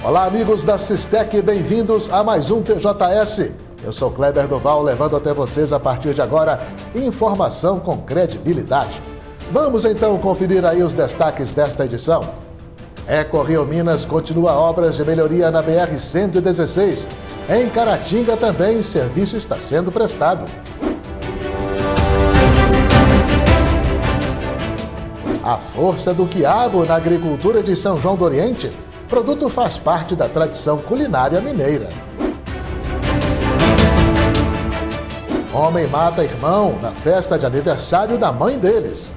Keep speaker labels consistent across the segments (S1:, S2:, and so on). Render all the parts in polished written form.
S1: Olá, amigos da Sistec, bem-vindos a mais um TJS. Eu sou Kleber Doval, levando até vocês a partir de agora informação com credibilidade. Vamos então conferir aí os destaques desta edição. EcoRio Minas continua obras de melhoria na BR-116. Em Caratinga também, serviço está sendo prestado. A força do quiabo na agricultura de São João do Oriente. O produto faz parte da tradição culinária mineira. Homem mata irmão na festa de aniversário da mãe deles.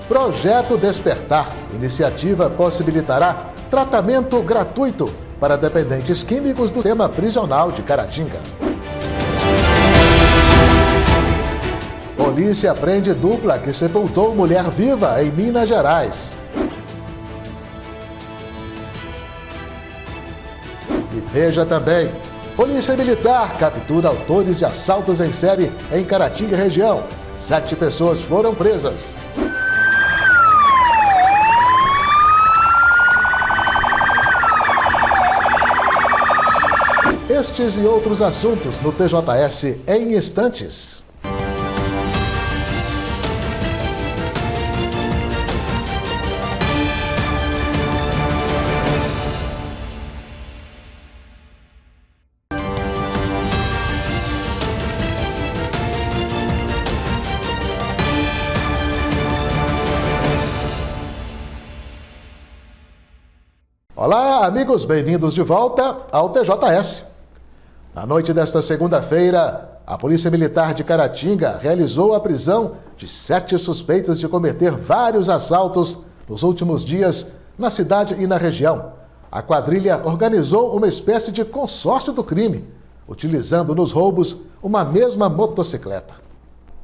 S1: Projeto Despertar. Iniciativa possibilitará tratamento gratuito para dependentes químicos do sistema prisional de Caratinga. Polícia prende dupla que sepultou mulher viva em Minas Gerais. E veja também, Polícia Militar captura autores de assaltos em série em Caratinga e região. 7 pessoas foram presas. Estes e outros assuntos no TJS em instantes. Olá, amigos, bem-vindos de volta ao TJS. Na noite desta segunda-feira, a Polícia Militar de Caratinga realizou a prisão de 7 suspeitos de cometer vários assaltos nos últimos dias na cidade e na região. A quadrilha organizou uma espécie de consórcio do crime, utilizando nos roubos uma mesma motocicleta.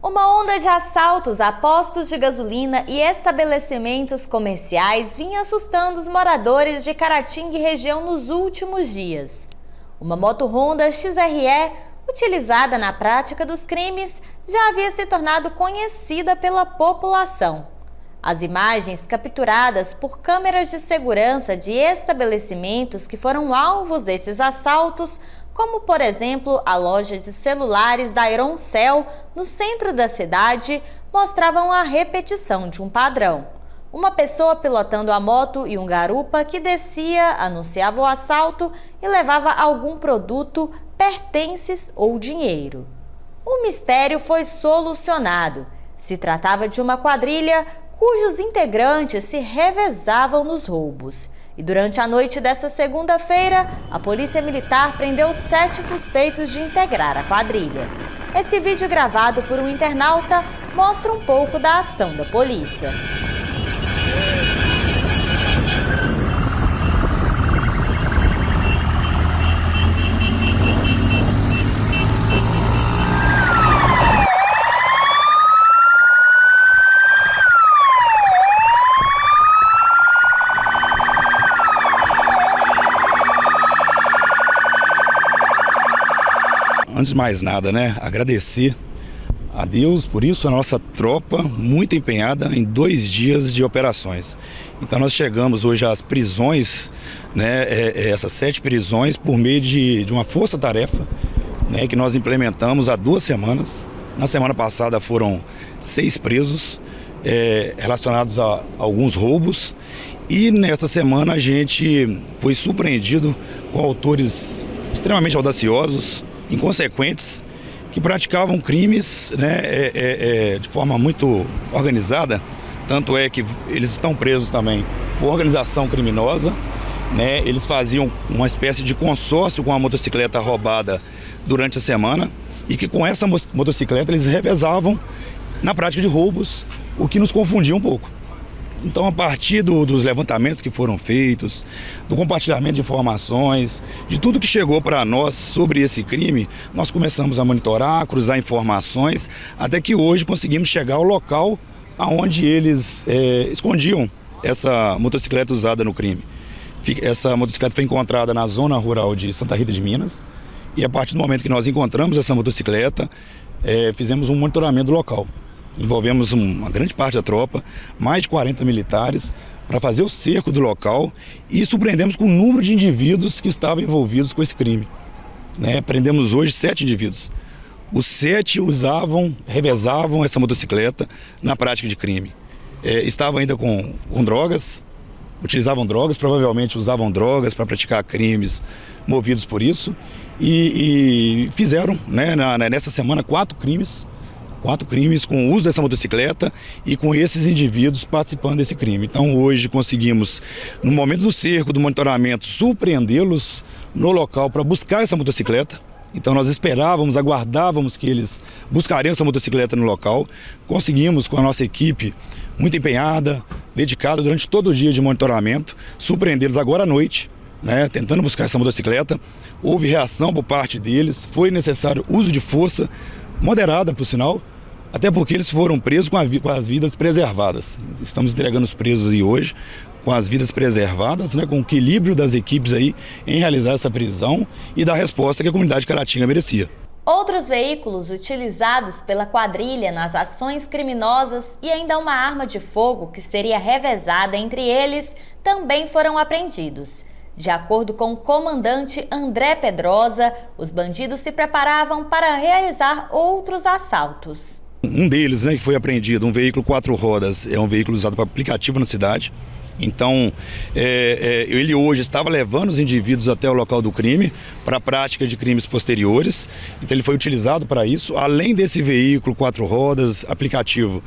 S2: Uma onda de assaltos a postos de gasolina e estabelecimentos comerciais vinha assustando os moradores de Caratinga e região nos últimos dias. Uma moto Honda XRE, utilizada na prática dos crimes, já havia se tornado conhecida pela população. As imagens capturadas por câmeras de segurança de estabelecimentos que foram alvos desses assaltos, como, por exemplo, a loja de celulares da Ironcel, no centro da cidade, mostravam a repetição de um padrão. Uma pessoa pilotando a moto e um garupa que descia, anunciava o assalto e levava algum produto, pertences ou dinheiro. O mistério foi solucionado. Se tratava de uma quadrilha cujos integrantes se revezavam nos roubos. E durante a noite desta segunda-feira, a Polícia Militar prendeu 7 suspeitos de integrar a quadrilha. Esse vídeo gravado por um internauta mostra um pouco da ação da polícia.
S3: Antes de mais nada, agradecer a Deus por isso, a nossa tropa muito empenhada em 2 dias de operações. Então nós chegamos hoje às prisões, essas 7 prisões por meio de uma força-tarefa, que nós implementamos há 2 semanas. Na semana passada foram 6 presos relacionados a alguns roubos e nesta semana a gente foi surpreendido com autores extremamente audaciosos, inconsequentes, que praticavam crimes de forma muito organizada. Tanto é que eles estão presos também por organização criminosa. Eles faziam uma espécie de consórcio com a motocicleta roubada durante a semana e que com essa motocicleta eles revezavam na prática de roubos, o que nos confundia um pouco. Então, a partir dos levantamentos que foram feitos, do compartilhamento de informações, de tudo que chegou para nós sobre esse crime, nós começamos a monitorar, cruzar informações, até que hoje conseguimos chegar ao local onde eles escondiam essa motocicleta usada no crime. Essa motocicleta foi encontrada na zona rural de Santa Rita de Minas, e a partir do momento que nós encontramos essa motocicleta, fizemos um monitoramento do local. Envolvemos uma grande parte da tropa, mais de 40 militares, para fazer o cerco do local e surpreendemos com o número de indivíduos que estavam envolvidos com esse crime. Prendemos hoje 7 indivíduos. Os 7 revezavam essa motocicleta na prática de crime. Estavam ainda com drogas, utilizavam drogas, provavelmente usavam drogas para praticar crimes movidos por isso. E fizeram, nessa semana, 4 crimes com o uso dessa motocicleta e com esses indivíduos participando desse crime. Então hoje conseguimos, no momento do cerco, do monitoramento, surpreendê-los no local para buscar essa motocicleta. Então nós aguardávamos que eles buscariam essa motocicleta no local. Conseguimos, com a nossa equipe muito empenhada, dedicada durante todo o dia de monitoramento, surpreendê-los agora à noite, tentando buscar essa motocicleta. Houve reação por parte deles, foi necessário uso de força, moderada por sinal, até porque eles foram presos com as vidas preservadas. Estamos entregando os presos aí hoje com as vidas preservadas, com o equilíbrio das equipes aí em realizar essa prisão e dar a resposta que a comunidade de Caratinga merecia.
S2: Outros veículos utilizados pela quadrilha nas ações criminosas e ainda uma arma de fogo que seria revezada entre eles também foram apreendidos. De acordo com o comandante André Pedrosa, os bandidos se preparavam para realizar outros assaltos.
S3: Um deles, que foi apreendido, um veículo 4 rodas, é um veículo usado para aplicativo na cidade. Então, ele hoje estava levando os indivíduos até o local do crime para a prática de crimes posteriores. Então, ele foi utilizado para isso. Além desse veículo 4 rodas, aplicativo,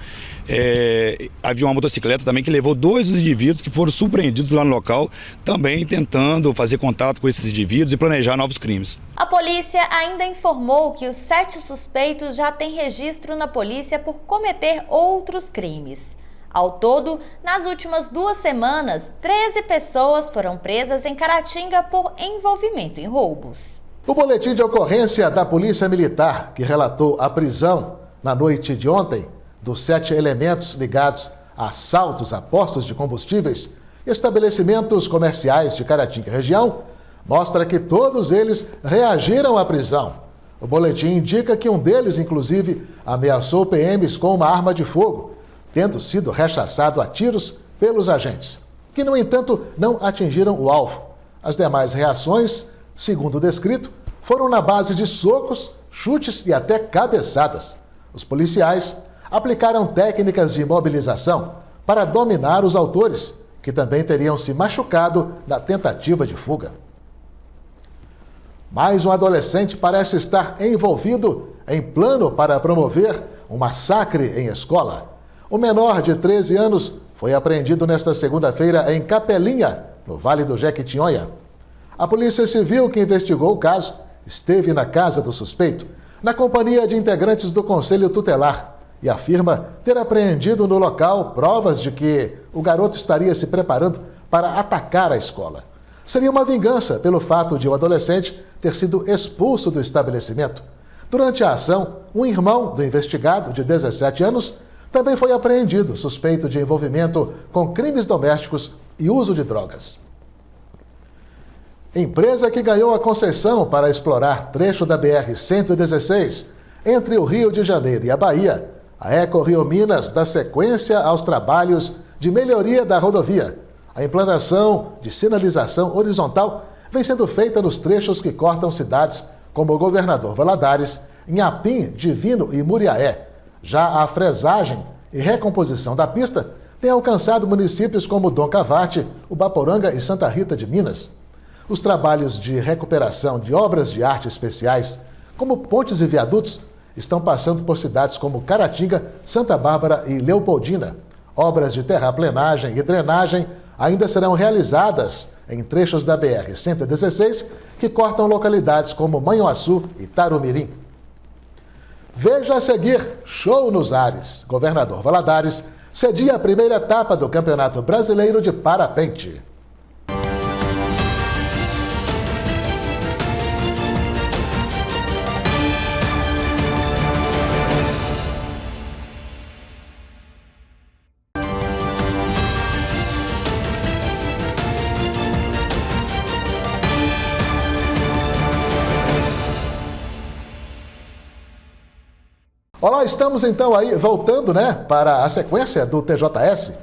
S3: havia uma motocicleta também que levou 2 dos indivíduos que foram surpreendidos lá no local, também tentando fazer contato com esses indivíduos e planejar novos crimes.
S2: A polícia ainda informou que os 7 suspeitos já têm registro na polícia por cometer outros crimes. Ao todo, nas últimas 2 semanas, 13 pessoas foram presas em Caratinga por envolvimento em roubos.
S1: O boletim de ocorrência da Polícia Militar, que relatou a prisão na noite de ontem dos 7 elementos ligados a assaltos a postos de combustíveis e estabelecimentos comerciais de Caratinga região, mostra que todos eles reagiram à prisão. O boletim indica que um deles, inclusive, ameaçou PMs com uma arma de fogo, tendo sido rechaçado a tiros pelos agentes, que, no entanto, não atingiram o alvo. As demais reações, segundo o descrito, foram na base de socos, chutes e até cabeçadas. Os policiais aplicaram técnicas de imobilização para dominar os autores, que também teriam se machucado na tentativa de fuga. Mais um adolescente parece estar envolvido em plano para promover um massacre em escola. O menor de 13 anos foi apreendido nesta segunda-feira em Capelinha, no Vale do Jequitinhonha. A Polícia Civil, que investigou o caso, esteve na casa do suspeito, na companhia de integrantes do Conselho Tutelar, e afirma ter apreendido no local provas de que o garoto estaria se preparando para atacar a escola. Seria uma vingança pelo fato de o adolescente ter sido expulso do estabelecimento. Durante a ação, um irmão do investigado, de 17 anos, também foi apreendido, suspeito de envolvimento com crimes domésticos e uso de drogas. Empresa que ganhou a concessão para explorar trecho da BR-116 entre o Rio de Janeiro e a Bahia, a Eco-Rio Minas dá sequência aos trabalhos de melhoria da rodovia. A implantação de sinalização horizontal vem sendo feita nos trechos que cortam cidades como o Governador Valadares, Inhapim, Divino e Muriaé. Já a fresagem e recomposição da pista tem alcançado municípios como Dom Cavate, Ubaporanga e Santa Rita de Minas. Os trabalhos de recuperação de obras de arte especiais, como pontes e viadutos, estão passando por cidades como Caratinga, Santa Bárbara e Leopoldina. Obras de terraplenagem e drenagem ainda serão realizadas em trechos da BR-116 que cortam localidades como Manhuaçu e Tarumirim. Veja a seguir, show nos ares. Governador Valadares cedia a primeira etapa do Campeonato Brasileiro de Parapente. Olá, estamos então aí voltando, para a sequência do TJS.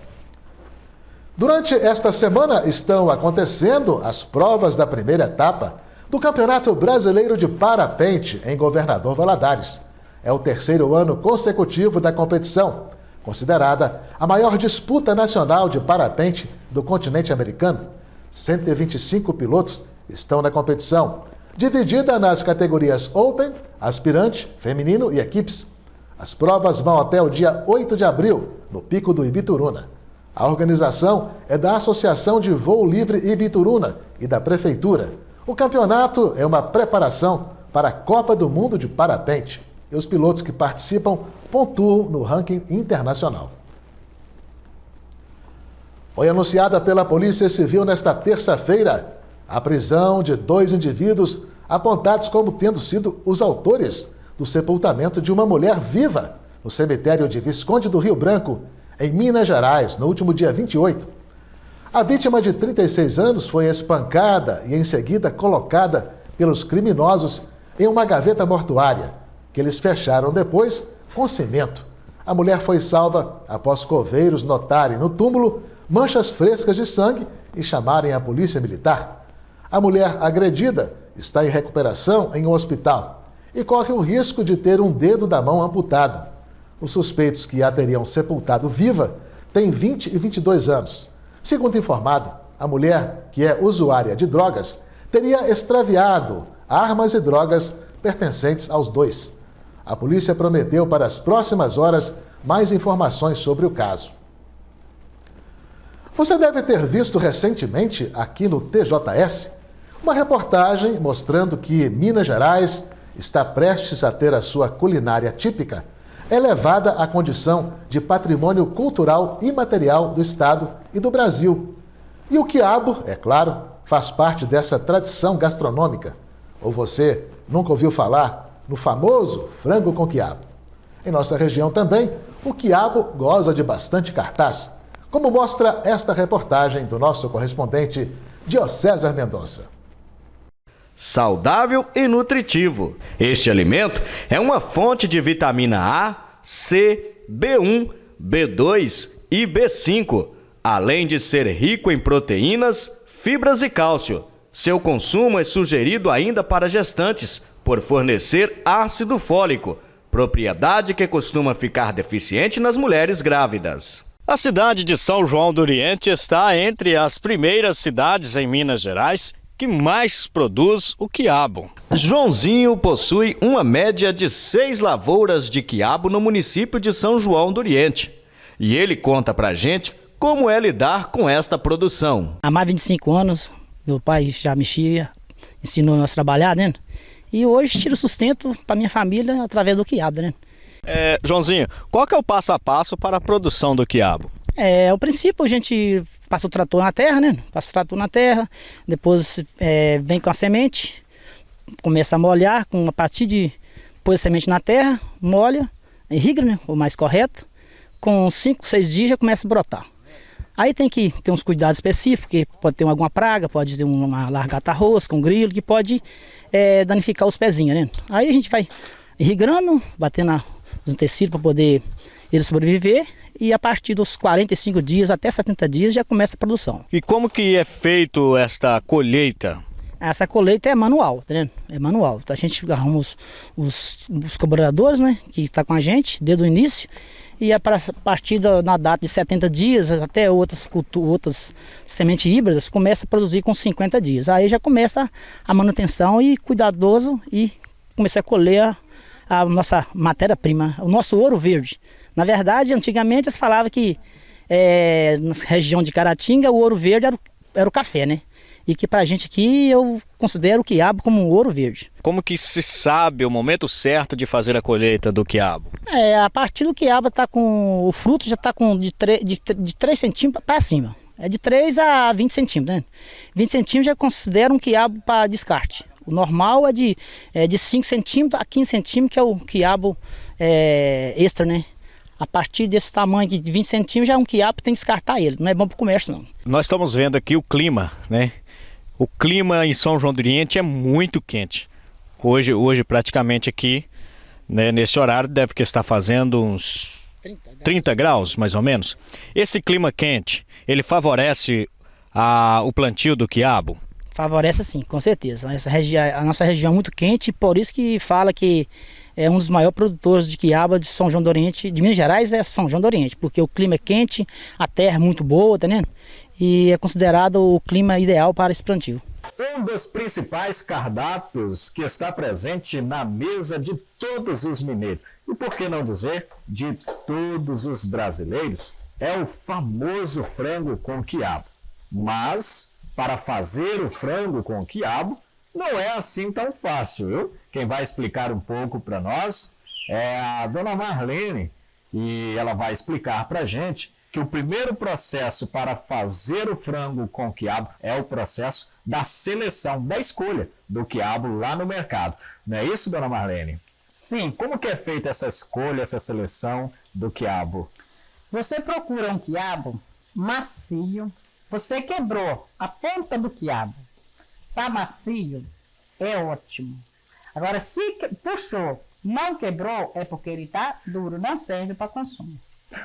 S1: Durante esta semana estão acontecendo as provas da primeira etapa do Campeonato Brasileiro de Parapente em Governador Valadares. É o terceiro ano consecutivo da competição, considerada a maior disputa nacional de parapente do continente americano. 125 pilotos estão na competição, dividida nas categorias Open, Aspirante, Feminino e Equipes. As provas vão até o dia 8 de abril, no Pico do Ibituruna. A organização é da Associação de Voo Livre Ibituruna e da Prefeitura. O campeonato é uma preparação para a Copa do Mundo de Parapente. E os pilotos que participam pontuam no ranking internacional. Foi anunciada pela Polícia Civil nesta terça-feira a prisão de 2 indivíduos apontados como tendo sido os autores do sepultamento de uma mulher viva no cemitério de Visconde do Rio Branco, em Minas Gerais, no último dia 28. A vítima de 36 anos foi espancada e em seguida colocada pelos criminosos em uma gaveta mortuária, que eles fecharam depois com cimento. A mulher foi salva após coveiros notarem no túmulo manchas frescas de sangue e chamarem a polícia militar. A mulher agredida está em recuperação em um hospital e corre o risco de ter um dedo da mão amputado. Os suspeitos que a teriam sepultado viva têm 20 e 22 anos. Segundo informado, a mulher, que é usuária de drogas, teria extraviado armas e drogas pertencentes aos dois. A polícia prometeu para as próximas horas mais informações sobre o caso. Você deve ter visto recentemente, aqui no TJS, uma reportagem mostrando que Minas Gerais está prestes a ter a sua culinária típica elevada à condição de patrimônio cultural imaterial do Estado e do Brasil. E o quiabo, é claro, faz parte dessa tradição gastronômica. Ou você nunca ouviu falar no famoso frango com quiabo? Em nossa região também, o quiabo goza de bastante cartaz, como mostra esta reportagem do nosso correspondente Diocésar Mendonça.
S4: Saudável e nutritivo. Este alimento é uma fonte de vitamina A, C, B1, B2 e B5, além de ser rico em proteínas, fibras e cálcio. Seu consumo é sugerido ainda para gestantes, por fornecer ácido fólico, propriedade que costuma ficar deficiente nas mulheres grávidas.
S5: A cidade de São João do Oriente está entre as primeiras cidades em Minas Gerais que mais produz o quiabo.
S4: Joãozinho possui uma média de 6 lavouras de quiabo no município de São João do Oriente. E ele conta pra gente como é lidar com esta produção.
S6: Há mais de 25 anos, meu pai já mexia, ensinou nós a trabalhar, né? E hoje tiro sustento para minha família através do quiabo, né?
S5: Joãozinho, qual que é o passo a passo para a produção do quiabo?
S6: Ao princípio a gente passa o trator na terra, né? Passa o trator na terra, depois vem com a semente, começa a molhar, a partir de pôr a semente na terra, molha, irriga, né? O mais correto, com 5, 6 dias já começa a brotar. Aí tem que ter uns cuidados específicos, porque pode ter alguma praga, pode ter uma largata rosca, um grilo, que pode danificar os pezinhos, né? Aí a gente vai irrigando, batendo os tecidos para poder ele sobreviver, e a partir dos 45 dias até 70 dias já começa a produção.
S5: E como que é feito esta colheita?
S6: Essa colheita é manual, tá vendo? É manual. Então a gente arruma os colaboradores, né, que estão com a gente desde o início, e a partir na data de 70 dias, até outras sementes híbridas, começa a produzir com 50 dias. Aí já começa a manutenção e cuidadoso, e começa a colher a nossa matéria-prima, o nosso ouro verde. Na verdade, antigamente eles falavam que na região de Caratinga o ouro verde era o café, né? E que pra gente aqui eu considero o quiabo como um ouro verde.
S5: Como que se sabe o momento certo de fazer a colheita do quiabo?
S6: A partir do quiabo o fruto já está com de 3 centímetros para cima. É de 3 a 20 centímetros, né? 20 centímetros já considera um quiabo para descarte. O normal é de 5 centímetros a 15 centímetros, que é o quiabo extra, né? A partir desse tamanho de 20 centímetros já é um quiabo, tem que descartar ele, não é bom para o comércio não.
S5: Nós estamos vendo aqui o clima, né? O clima em São João do Oriente é muito quente. Hoje praticamente aqui né? Nesse horário deve que estar fazendo uns 30 graus, mais ou menos. Esse clima quente, ele favorece o plantio do quiabo?
S6: Favorece sim, com certeza. A nossa região é muito quente, por isso que fala que é um dos maiores produtores de quiabo de São João do Oriente, de Minas Gerais é São João do Oriente, porque o clima é quente, a terra é muito boa, tá vendo? E é considerado o clima ideal para esse plantio.
S7: Um dos principais cardápios que está presente na mesa de todos os mineiros, e por que não dizer de todos os brasileiros, é o famoso frango com quiabo. Mas, para fazer o frango com quiabo, não é assim tão fácil, viu? Quem vai explicar um pouco para nós é a dona Marlene, e ela vai explicar para a gente que o primeiro processo para fazer o frango com quiabo é o processo da seleção, da escolha do quiabo lá no mercado. Não é isso, dona Marlene?
S8: Sim.
S7: Como que é feita essa escolha, essa seleção do quiabo?
S8: Você procura um quiabo macio, você quebrou a ponta do quiabo, tá macio, é ótimo. Agora, se puxou, não quebrou, é porque ele tá duro, não serve para consumo.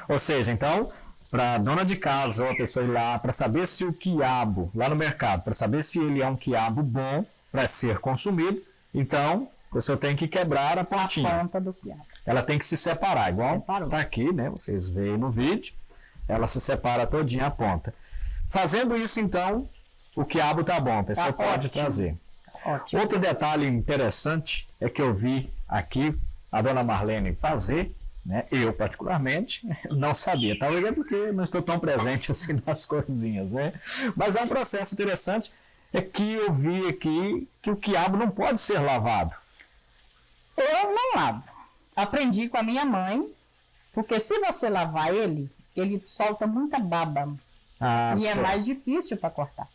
S7: Ou seja, então, para dona de casa ou a pessoa ir lá, para saber se o quiabo, lá no mercado, para saber se ele é um quiabo bom para ser consumido, então, a pessoa tem que quebrar a pontinha.
S8: A ponta do quiabo.
S7: Ela tem que se separar, igual
S8: Separou.
S7: tá aqui, né? Vocês veem no vídeo, ela se separa todinha a ponta. Fazendo isso, então, o quiabo tá bom, a pessoa pode
S8: ótimo.
S7: trazer.
S8: Ótimo.
S7: Outro detalhe interessante é que eu vi aqui a dona Marlene fazer, né? Eu particularmente não sabia, talvez é porque não estou tão presente assim nas coisinhas, né? Mas é um processo interessante, é que eu vi aqui que o quiabo não pode ser lavado.
S8: Eu não lavo. Aprendi com a minha mãe, porque se você lavar ele solta muita baba. E é
S7: certo.
S8: mais difícil para cortar.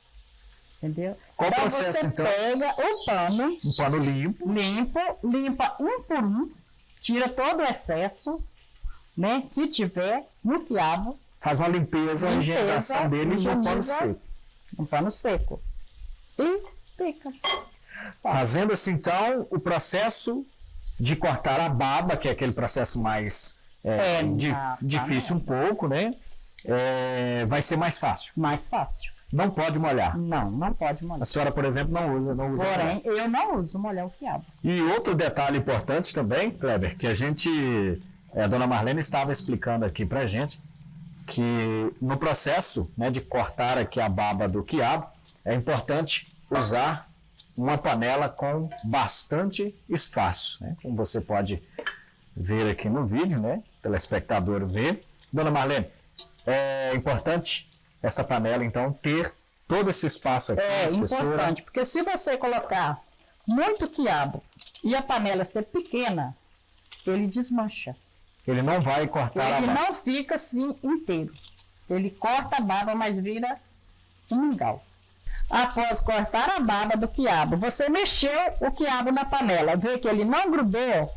S8: Entendeu?
S7: Qual
S8: então
S7: processo,
S8: você
S7: então?
S8: pega o pano,
S7: Um pano limpo.
S8: limpa um por um, tira todo o excesso, né, que tiver no quiabo.
S7: Faz uma limpeza, uma higienização dele no pano
S8: higieniza
S7: seco.
S8: Um pano seco. E pica.
S7: Fazendo assim, então, o processo de cortar a baba, que é aquele processo mais difícil um pouco, né? Vai ser mais fácil.
S8: Mais fácil.
S7: Não pode molhar.
S8: Não pode molhar.
S7: A senhora, por exemplo, não usa.
S8: Porém, eu não uso molhar o quiabo.
S7: E outro detalhe importante também, Kleber, que a dona Marlene estava explicando aqui pra gente, que no processo, né, de cortar aqui a baba do quiabo, é importante usar uma panela com bastante espaço, né? Como você pode ver aqui no vídeo, né? Telespectador ver. Dona Marlene, é importante essa panela, então, ter todo esse espaço aqui.
S8: É importante, porque se você colocar muito quiabo e a panela ser pequena, ele desmancha.
S7: Ele não vai cortar a
S8: Ele
S7: baba.
S8: não fica assim inteiro. Ele corta a baba, mas vira um mingau. Após cortar a baba do quiabo, você mexeu o quiabo na panela, vê que ele não grudou,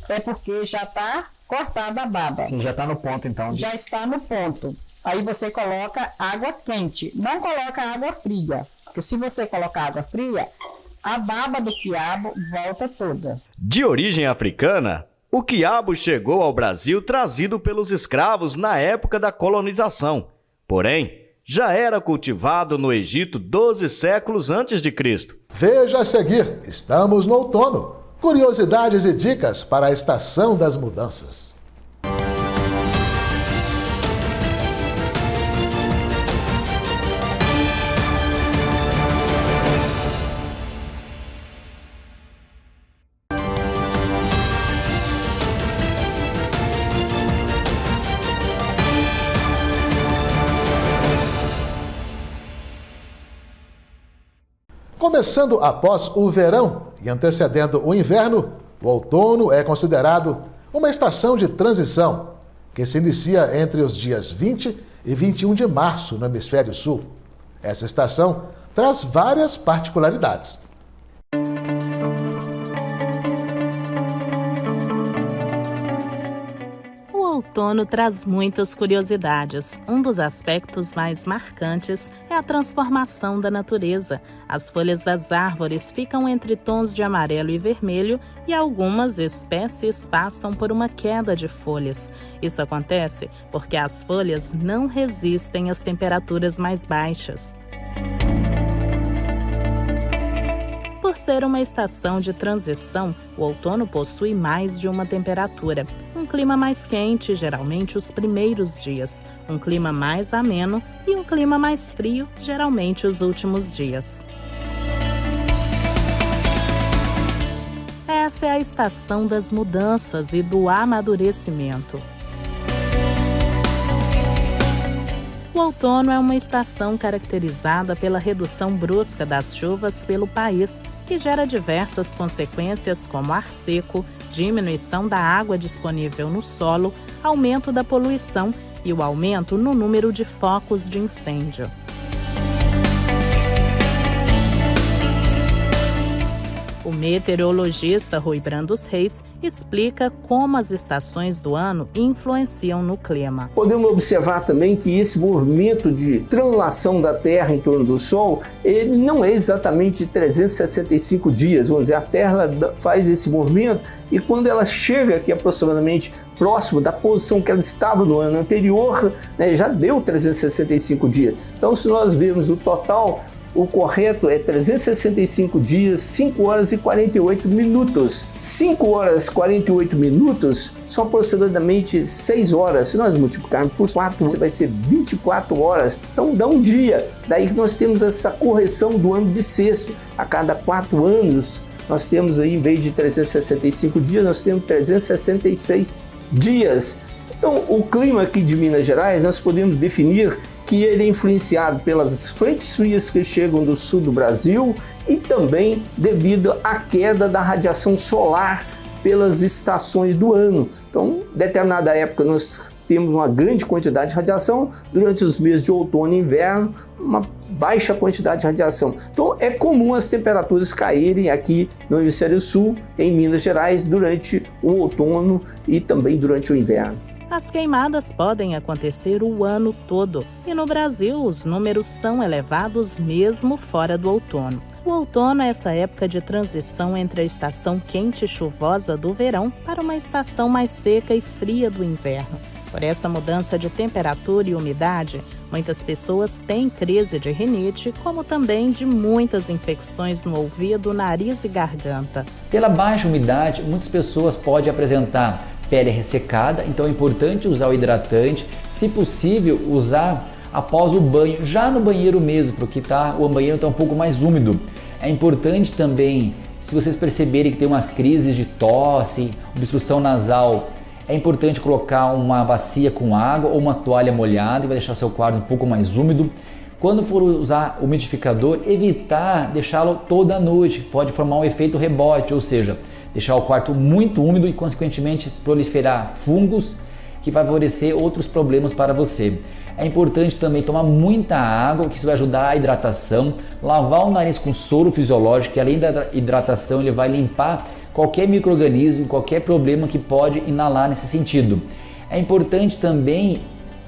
S8: é porque já está cortada a baba.
S7: Você já está no ponto, então.
S8: Já está no ponto. Aí você coloca água quente, não coloca água fria, porque se você colocar água fria, a baba do quiabo volta toda.
S4: De origem africana, o quiabo chegou ao Brasil trazido pelos escravos na época da colonização. Porém, já era cultivado no Egito 12 séculos antes de Cristo.
S1: Veja a seguir, estamos no outono. Curiosidades e dicas para a estação das mudanças. Começando após o verão e antecedendo o inverno, o outono é considerado uma estação de transição, que se inicia entre os dias 20 e 21 de março no hemisfério sul. Essa estação traz várias particularidades.
S9: O outono traz muitas curiosidades. Um dos aspectos mais marcantes é a transformação da natureza. As folhas das árvores ficam entre tons de amarelo e vermelho e algumas espécies passam por uma queda de folhas. Isso acontece porque as folhas não resistem às temperaturas mais baixas. Por ser uma estação de transição, o outono possui mais de uma temperatura. Um clima mais quente, geralmente os primeiros dias. Um clima mais ameno e um clima mais frio, geralmente os últimos dias. Essa é a estação das mudanças e do amadurecimento. O outono é uma estação caracterizada pela redução brusca das chuvas pelo país, que gera diversas consequências como ar seco, diminuição da água disponível no solo, aumento da poluição e o aumento no número de focos de incêndio. O meteorologista Rui Brandos Reis explica como as estações do ano influenciam no clima.
S10: Podemos observar também que esse movimento de translação da Terra em torno do Sol, ele não é exatamente de 365 dias. Vamos dizer, a Terra faz esse movimento e quando ela chega aqui aproximadamente próximo da posição que ela estava no ano anterior, né, já deu 365 dias. Então, se nós vermos o total, o correto é 365 dias, 5 horas e 48 minutos. 5 horas e 48 minutos são aproximadamente 6 horas. Se nós multiplicarmos por 4, você vai ser 24 horas. Então dá um dia. Daí que nós temos essa correção do ano bissexto. A cada 4 anos, nós temos aí, em vez de 365 dias, nós temos 366 dias. Então o clima aqui de Minas Gerais, nós podemos definir que ele é influenciado pelas frentes frias que chegam do sul do Brasil e também devido à queda da radiação solar pelas estações do ano. Então, em determinada época nós temos uma grande quantidade de radiação, durante os meses de outono e inverno, uma baixa quantidade de radiação. Então, é comum as temperaturas caírem aqui no hemisfério sul, em Minas Gerais, durante o outono e também durante o inverno.
S9: As queimadas podem acontecer o ano todo e no Brasil os números são elevados mesmo fora do outono. O outono é essa época de transição entre a estação quente e chuvosa do verão para uma estação mais seca e fria do inverno. Por essa mudança de temperatura e umidade, muitas pessoas têm crise de rinite, como também de muitas infecções no ouvido, nariz e garganta.
S11: Pela baixa umidade, muitas pessoas podem apresentar pele ressecada, então é importante usar o hidratante, se possível usar após o banho, já no banheiro mesmo, porque o banheiro está um pouco mais úmido. É importante também, se vocês perceberem que tem umas crises de tosse, obstrução nasal, é importante colocar uma bacia com água ou uma toalha molhada e vai deixar seu quarto um pouco mais úmido. Quando for usar o umidificador, evitar deixá-lo toda a noite, pode formar um efeito rebote, ou seja, deixar o quarto muito úmido e, consequentemente, proliferar fungos que vai favorecer outros problemas para você. É importante também tomar muita água, que isso vai ajudar a hidratação, lavar o nariz com soro fisiológico, que além da hidratação ele vai limpar qualquer micro-organismo, qualquer problema que pode inalar nesse sentido. É importante também,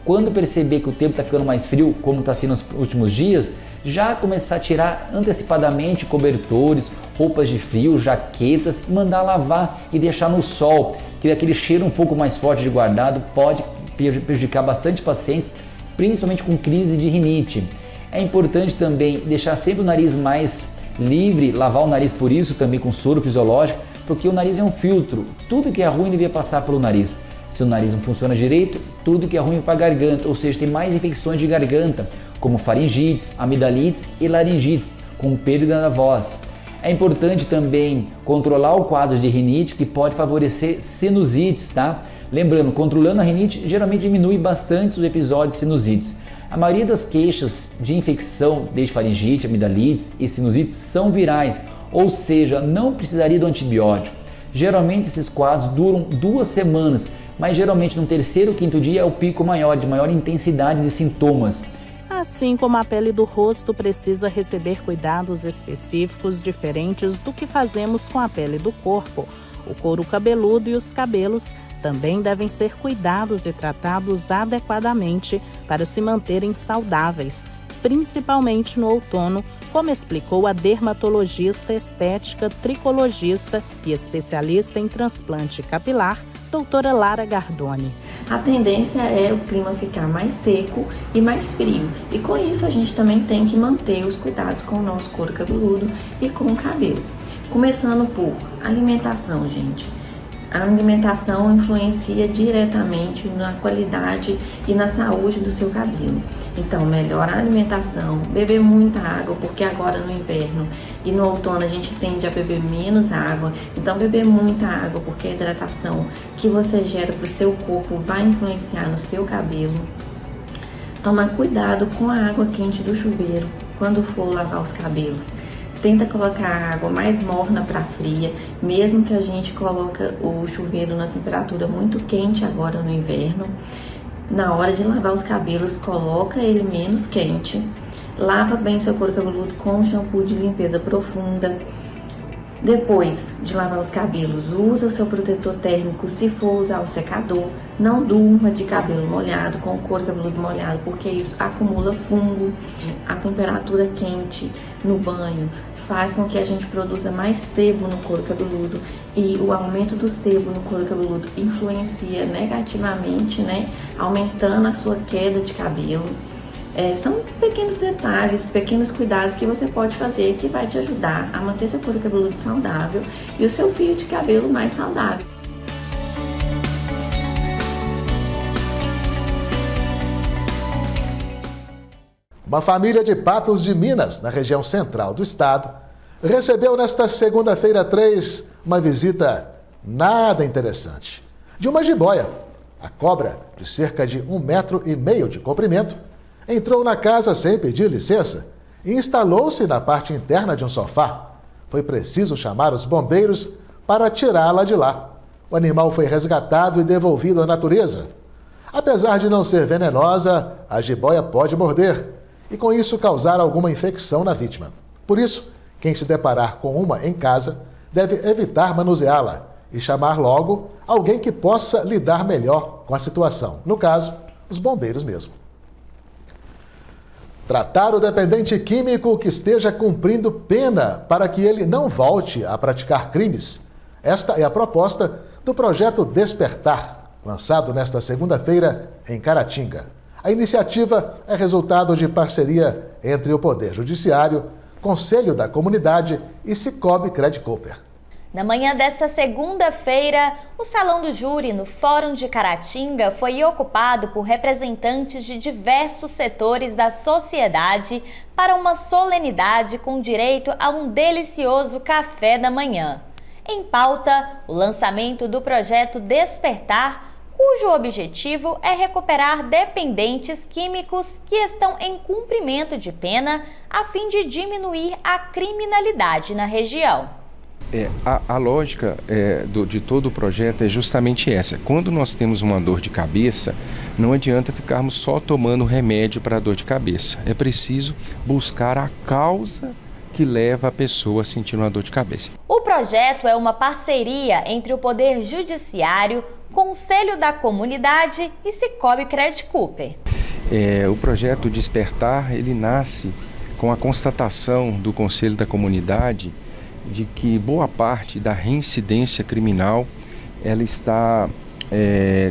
S11: quando perceber que o tempo está ficando mais frio, como está sendo nos últimos dias, já começar a tirar antecipadamente cobertores, roupas de frio, jaquetas, mandar lavar e deixar no sol, que aquele cheiro um pouco mais forte de guardado pode prejudicar bastante pacientes, principalmente com crise de rinite. É importante também deixar sempre o nariz mais livre, lavar o nariz por isso também com soro fisiológico, porque o nariz é um filtro, tudo que é ruim devia passar pelo nariz. Se o nariz não funciona direito, tudo que é ruim vai para a garganta, ou seja, tem mais infecções de garganta, como faringites, amidalites e laringites, com perda da voz. É importante também controlar o quadro de rinite, que pode favorecer sinusites, tá? Lembrando, controlando a rinite geralmente diminui bastante os episódios de sinusites. A maioria das queixas de infecção, desde faringite, amidalites e sinusites, são virais, ou seja, não precisaria do antibiótico. Geralmente esses quadros duram 2 semanas, mas geralmente no 3º ou 5º dia é o pico maior, de maior intensidade de sintomas.
S9: Assim como a pele do rosto precisa receber cuidados específicos diferentes do que fazemos com a pele do corpo, O couro cabeludo e os cabelos também devem ser cuidados e tratados adequadamente para se manterem saudáveis, principalmente no outono, como explicou a dermatologista estética, tricologista e especialista em transplante capilar, doutora Lara Gardoni.
S12: A tendência é o clima ficar mais seco e mais frio, e com isso a gente também tem que manter os cuidados com o nosso couro cabeludo e com o cabelo. Começando por alimentação, gente. A alimentação influencia diretamente na qualidade e na saúde do seu cabelo. Então, melhora a alimentação, beber muita água, porque agora no inverno e no outono a gente tende a beber menos água. Então, beber muita água, porque a hidratação que você gera para o seu corpo vai influenciar no seu cabelo. Tomar cuidado com a água quente do chuveiro quando for lavar os cabelos. Tenta colocar a água mais morna para fria, mesmo que a gente coloca o chuveiro na temperatura muito quente agora no inverno. Na hora de lavar os cabelos, coloca ele menos quente. Lava bem seu couro cabeludo com shampoo de limpeza profunda. Depois de lavar os cabelos, usa o seu protetor térmico se for usar o secador. Não durma de cabelo molhado, com o couro cabeludo molhado, porque isso acumula fungo. A temperatura quente no banho faz com que a gente produza mais sebo no couro cabeludo, e o aumento do sebo no couro cabeludo influencia negativamente, aumentando a sua queda de cabelo. São pequenos detalhes, pequenos cuidados que você pode fazer que vai te ajudar a manter seu couro cabeludo saudável e o seu fio de cabelo mais saudável.
S1: Uma família de Patos de Minas, na região central do estado, recebeu nesta segunda-feira 3 uma visita nada interessante. De uma jiboia, a cobra, de cerca de 1,5 metros de comprimento, entrou na casa sem pedir licença e instalou-se na parte interna de um sofá. Foi preciso chamar os bombeiros para tirá-la de lá. O animal foi resgatado e devolvido à natureza. Apesar de não ser venenosa, a jiboia pode morder e com isso causar alguma infecção na vítima. Por isso, quem se deparar com uma em casa deve evitar manuseá-la e chamar logo alguém que possa lidar melhor com a situação. No caso, os bombeiros mesmo. Tratar o dependente químico que esteja cumprindo pena para que ele não volte a praticar crimes. Esta é a proposta do projeto Despertar, lançado nesta segunda-feira em Caratinga. A iniciativa é resultado de parceria entre o Poder Judiciário, Conselho da Comunidade e Sicoob Credit Cooper.
S2: Na manhã desta segunda-feira, o Salão do Júri, no Fórum de Caratinga, foi ocupado por representantes de diversos setores da sociedade para uma solenidade com direito a um delicioso café da manhã. Em pauta, o lançamento do projeto Despertar, cujo objetivo é recuperar dependentes químicos que estão em cumprimento de pena a fim de diminuir a criminalidade na região.
S13: A lógica de todo o projeto é justamente essa. Quando nós temos uma dor de cabeça, não adianta ficarmos só tomando remédio para a dor de cabeça. É preciso buscar a causa que leva a pessoa a sentir uma dor de cabeça.
S2: O projeto é uma parceria entre o Poder Judiciário, Conselho da Comunidade e Sicoob Credit Cooper.
S13: O projeto Despertar, ele nasce com a constatação do Conselho da Comunidade de que boa parte da reincidência criminal ela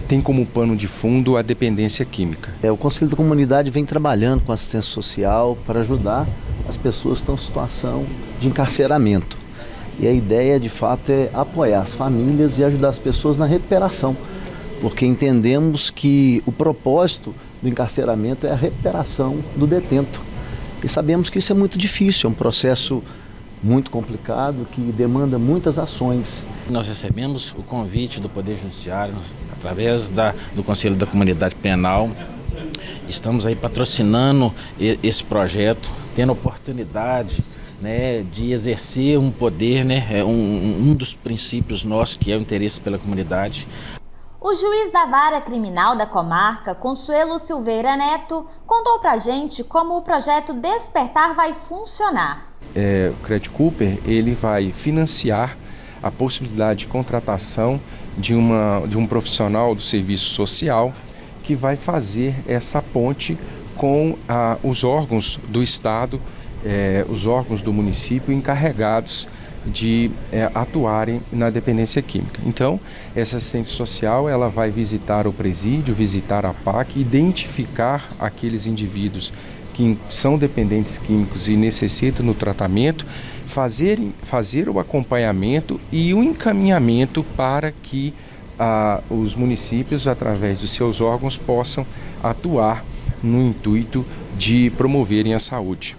S13: tem como pano de fundo a dependência química.
S14: O Conselho da Comunidade vem trabalhando com assistência social para ajudar as pessoas que estão em situação de encarceramento. E a ideia, de fato, é apoiar as famílias e ajudar as pessoas na recuperação, porque entendemos que o propósito do encarceramento é a recuperação do detento. E sabemos que isso é muito difícil, é um processo muito complicado, que demanda muitas ações.
S15: Nós recebemos o convite do Poder Judiciário, através do Conselho da Comunidade Penal. Estamos aí patrocinando esse projeto, tendo oportunidade de exercer um poder, um dos princípios nossos, que é o interesse pela comunidade.
S2: O juiz da Vara Criminal da comarca, Consuelo Silveira Neto, contou pra gente como o projeto Despertar vai funcionar.
S13: O Credit Cooper ele vai financiar a possibilidade de contratação de um profissional do serviço social que vai fazer essa ponte com os órgãos do Estado, os órgãos do município encarregados de atuarem na dependência química. Então, essa assistente social ela vai visitar o presídio, visitar a PAC, identificar aqueles indivíduos que são dependentes químicos e necessitam no tratamento, fazer o acompanhamento e o encaminhamento para que os municípios, através dos seus órgãos, possam atuar no intuito de promoverem a saúde.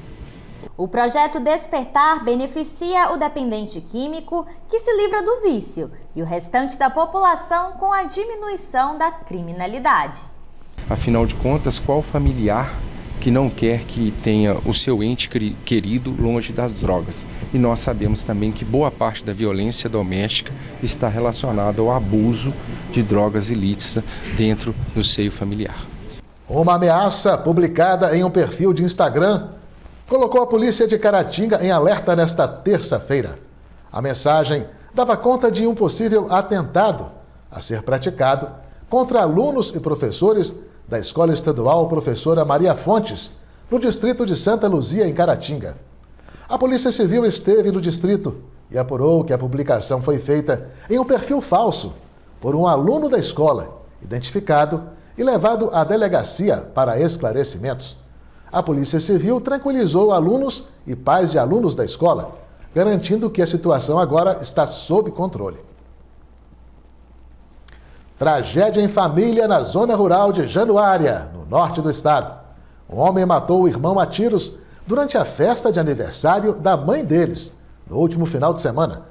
S2: O projeto Despertar beneficia o dependente químico que se livra do vício e o restante da população com a diminuição da criminalidade.
S13: Afinal de contas, qual familiar que não quer que tenha o seu ente querido longe das drogas? E nós sabemos também que boa parte da violência doméstica está relacionada ao abuso de drogas ilícitas dentro do seio familiar.
S1: Uma ameaça publicada em um perfil de Instagram colocou a polícia de Caratinga em alerta nesta terça-feira. A mensagem dava conta de um possível atentado a ser praticado contra alunos e professores da Escola Estadual Professora Maria Fontes, no distrito de Santa Luzia, em Caratinga. A Polícia Civil esteve no distrito e apurou que a publicação foi feita em um perfil falso por um aluno da escola, identificado e levado à delegacia para esclarecimentos. A Polícia Civil tranquilizou alunos e pais de alunos da escola, garantindo que a situação agora está sob controle. Tragédia em família na zona rural de Januária, no norte do estado. Um homem matou o irmão a tiros durante a festa de aniversário da mãe deles, no último final de semana.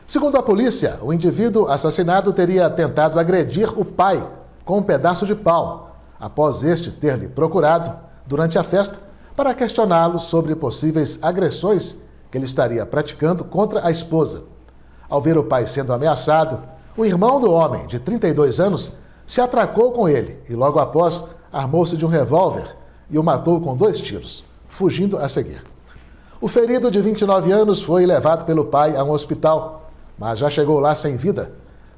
S1: Segundo a polícia, o indivíduo assassinado teria tentado agredir o pai com um pedaço de pau, após este ter lhe procurado durante a festa para questioná-lo sobre possíveis agressões que ele estaria praticando contra a esposa. Ao ver o pai sendo ameaçado, o irmão do homem, de 32 anos, se atracou com ele e logo após armou-se de um revólver e o matou com 2 tiros, fugindo a seguir. O ferido de 29 anos foi levado pelo pai a um hospital, mas já chegou lá sem vida.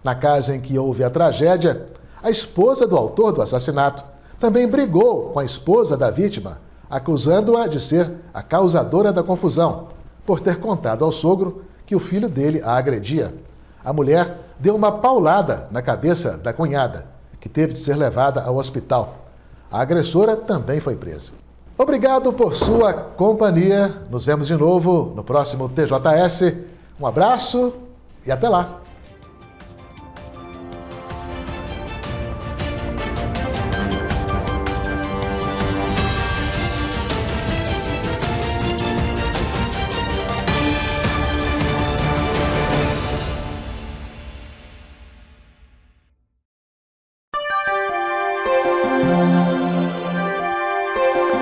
S1: Na casa em que houve a tragédia, a esposa do autor do assassinato também brigou com a esposa da vítima, acusando-a de ser a causadora da confusão, por ter contado ao sogro que o filho dele a agredia. A mulher deu uma paulada na cabeça da cunhada, que teve de ser levada ao hospital. A agressora também foi presa. Obrigado por sua companhia. Nos vemos de novo no próximo TJS. Um abraço e até lá.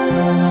S16: Música